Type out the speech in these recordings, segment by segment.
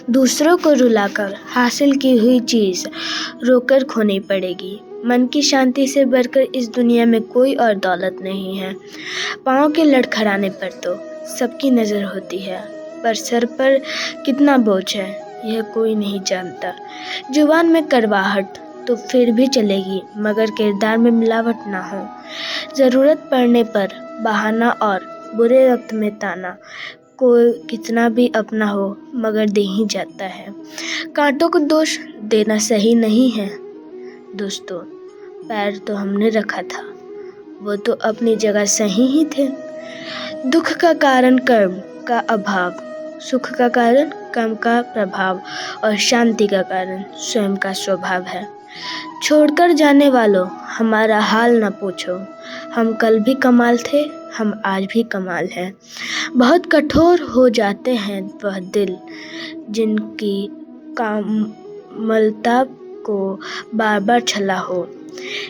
दूसरों को रुलाकर हासिल की हुई चीज़ रोकर खोनी पड़ेगी। मन की शांति से बढ़कर इस दुनिया में कोई और दौलत नहीं है। पाँव के लड़खड़ाने पर तो सबकी नज़र होती है, पर सर पर कितना बोझ है यह कोई नहीं जानता। जुबान में कड़वाहट तो फिर भी चलेगी, मगर किरदार में मिलावट ना हो। ज़रूरत पड़ने पर बहाना और बुरे वक्त में ताना, कोई कितना भी अपना हो मगर दे ही जाता है। कांटों को दोष देना सही नहीं है दोस्तों, पैर तो हमने रखा था, वो तो अपनी जगह सही ही थे। दुख का कारण कर्म का अभाव, सुख का कारण कर्म का प्रभाव और शांति का कारण स्वयं का स्वभाव है। छोड़कर जाने वालों हमारा हाल न पूछो, हम कल भी कमाल थे, हम आज भी कमाल हैं। बहुत कठोर हो जाते हैं वह दिल जिनकी कामलता को बार बार छला हो।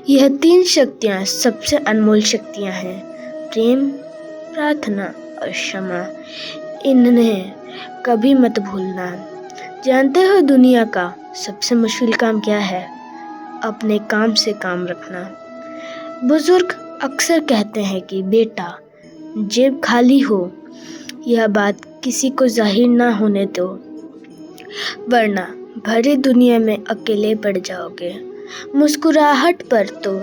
यह 3 शक्तियाँ सबसे अनमोल शक्तियाँ हैं, प्रेम, प्रार्थना और क्षमा। इन्हें कभी मत भूलना। जानते हो दुनिया का सबसे मुश्किल काम क्या है? अपने काम से काम रखना। बुजुर्ग अक्सर कहते हैं कि बेटा, जेब खाली हो, यह बात किसी को जाहिर ना होने दो, वरना भरी दुनिया में अकेले पड़ जाओगे। मुस्कुराहट पर तो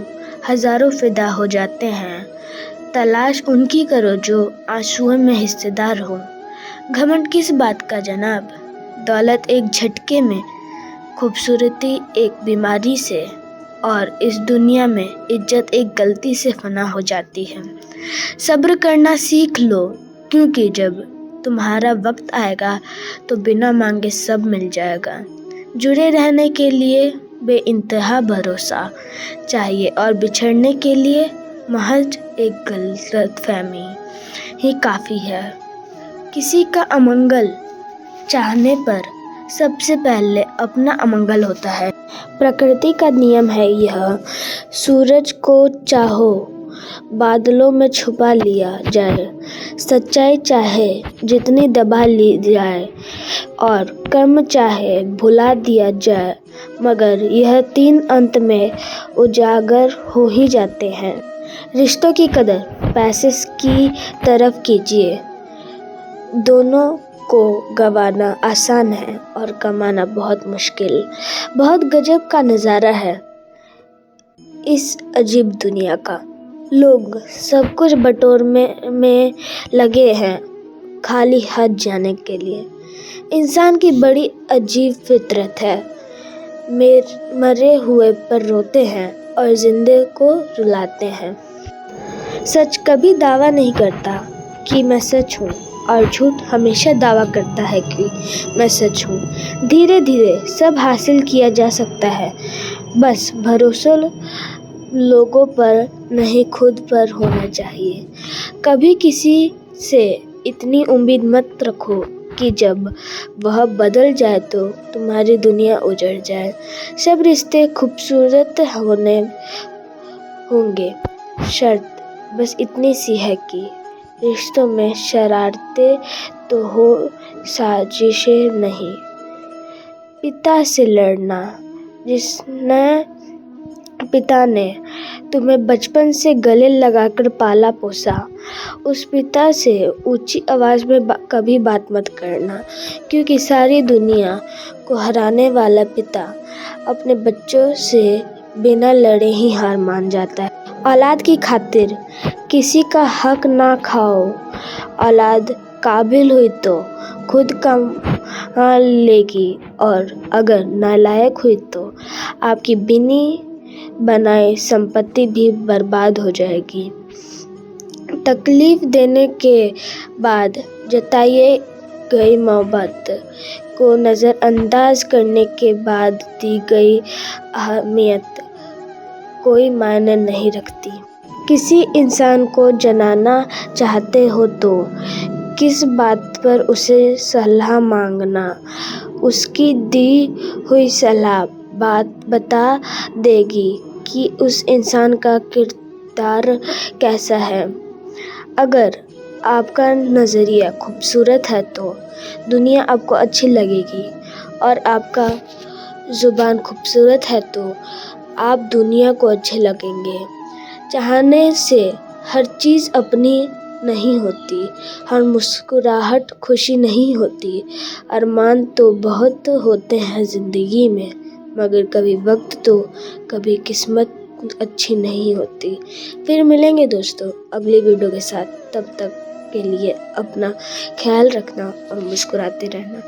हजारों फिदा हो जाते हैं, तलाश उनकी करो जो आंसुओं में हिस्सेदार हो। घमंड किस बात का जनाब, दौलत एक झटके में, खूबसूरती एक बीमारी से, और इस दुनिया में इज्जत एक गलती से फना हो जाती है। सब्र करना सीख लो, क्योंकि जब तुम्हारा वक्त आएगा तो बिना मांगे सब मिल जाएगा। जुड़े रहने के लिए बेइंतहा भरोसा चाहिए और बिछड़ने के लिए महज एक गलतफहमी ही काफ़ी है। किसी का अमंगल चाहने पर सबसे पहले अपना अमंगल होता है। प्रकृति का नियम है यह, सूरज को चाहो बादलों में छुपा लिया जाए, सच्चाई चाहे जितनी दबा ली जाए और कर्म चाहे भुला दिया जाए, मगर यह 3 अंत में उजागर हो ही जाते हैं। रिश्तों की कदर पैसे की तरफ कीजिए। दोनों को गंवाना आसान है और कमाना बहुत मुश्किल। बहुत गजब का नज़ारा है इस अजीब दुनिया का। लोग सब कुछ बटोरने में लगे हैं, खाली हाथ जाने के लिए। इंसान की बड़ी अजीब फितरत है, मरे हुए पर रोते हैं और जिंदे को रुलाते हैं। सच कभी दावा नहीं करता कि मैं सच हूँ, और झूठ हमेशा दावा करता है कि मैं सच हूँ। धीरे धीरे सब हासिल किया जा सकता है, बस भरोसा लोगों पर नहीं खुद पर होना चाहिए। कभी किसी से इतनी उम्मीद मत रखो कि जब वह बदल जाए तो तुम्हारी दुनिया उजड़ जाए। सब रिश्ते खूबसूरत होंगे, शर्त बस इतनी सी है कि रिश्तों में शरारतें तो हो, साजिशें नहीं। पिता से लड़ना, पिता ने तुम्हें बचपन से गले लगाकर पाला पोसा, उस पिता से ऊंची आवाज़ में कभी बात मत करना, क्योंकि सारी दुनिया को हराने वाला पिता अपने बच्चों से बिना लड़े ही हार मान जाता है। औलाद की खातिर किसी का हक ना खाओ। औलाद काबिल हुई तो खुद कमा लेगी, और अगर नालायक हुई तो आपकी बिनी बनाई संपत्ति भी बर्बाद हो जाएगी। तकलीफ देने के बाद जताई गई मोहब्बत को नज़रअंदाज करने के बाद दी गई अहमियत कोई मायने नहीं रखती। किसी इंसान को जनाना चाहते हो तो किस बात पर उसे सलाह मांगना, उसकी दी हुई सलाह बात बता देगी कि उस इंसान का किरदार कैसा है। अगर आपका नज़रिया खूबसूरत है तो दुनिया आपको अच्छी लगेगी, और आपका ज़ुबान खूबसूरत है तो आप दुनिया को अच्छे लगेंगे। चाहने से हर चीज़ अपनी नहीं होती, हर मुस्कुराहट खुशी नहीं होती। अरमान तो बहुत होते हैं ज़िंदगी में, मगर कभी वक्त तो कभी किस्मत अच्छी नहीं होती। फिर मिलेंगे दोस्तों अगली वीडियो के साथ, तब तक के लिए अपना ख्याल रखना और मुस्कुराते रहना।